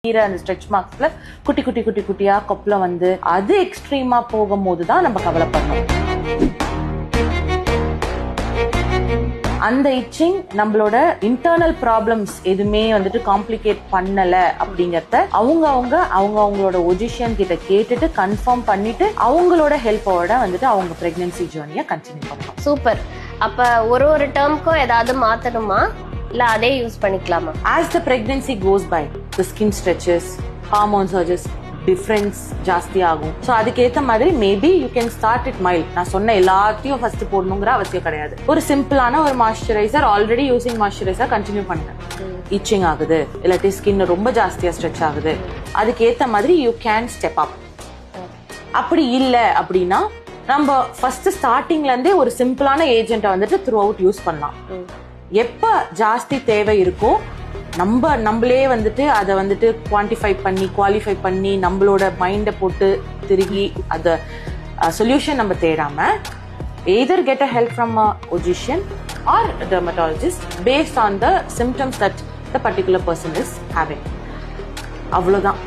அந்த ஸ்ட்ரெச் மார்க்ஸ்ல குட்டி குட்டி குட்டி குட்டியா கொப்பளம் வந்து அது எக்ஸ்ட்ரீமா போகும்போது தான் நம்ம கவலைப்படணும். அந்த இச்சிங் நம்மளோட இன்டர்னல் ப்ராப்ளம்ஸ் எதுவுமே வந்துட்டு காம்ப்ளிகேட் பண்ணல அப்படிங்கறத அவங்களோட ஒஜிஷியன் கிட்ட கேட்டுட்டு கன்ஃபார்ம் பண்ணிட்டு அவங்களோட ஹெல்ப்போட வந்துட்டு அவங்க பிரெக்னன்சி ஜேர்னியை கண்டினியூ பண்ணலாம். சூப்பர். அப்ப ஒரு டேர்ம்க்கும் ஏதாவது மாத்தணுமா இல்ல அதே யூஸ் பண்ணிக்கலாமா? As the pregnancy goes by, the skin stretches, hormone surges, difference ஜாஸ்தி ஆகும். ஸோ அதுக்கேற்ற மாதிரி maybe you can start it mild. நான் சொன்ன எல்லாத்தையும் ஃபர்ஸ்ட் போடணுங்கிற அவசியம் கிடையாது. ஒரு சிம்பிளான ஒரு moisturiser, already using moisturiser continue பண்ணுங்க. இச்சிங் ஆகுது இல்லாட்டி ஸ்கின் ரொம்ப ஜாஸ்தியா ஸ்ட்ரெச் ஆகுது, அதுக்கேற்ற மாதிரி யூ கேன் ஸ்டெப் அப். அப்படி இல்லை அப்படின்னா நம்ம ஃபர்ஸ்ட் ஸ்டார்டிங்ல இருந்தே ஒரு சிம்பிளான ஏஜென்ட்டை வந்துட்டு த்ரூ அவுட் யூஸ் பண்ணலாம். எப்ப ஜாஸ்தி தேவை இருக்கோ நம்மளே வந்துட்டு அதை வந்துட்டு குவான்டிஃபை பண்ணி குவாலிஃபை பண்ணி நம்மளோட மைண்டை போட்டு திருகி அந்த சொல்யூஷன் நம்ம தேடாம either get a help from a physician or a dermatologist based on the symptoms that the particular person is having. அவ்வளவுதான்.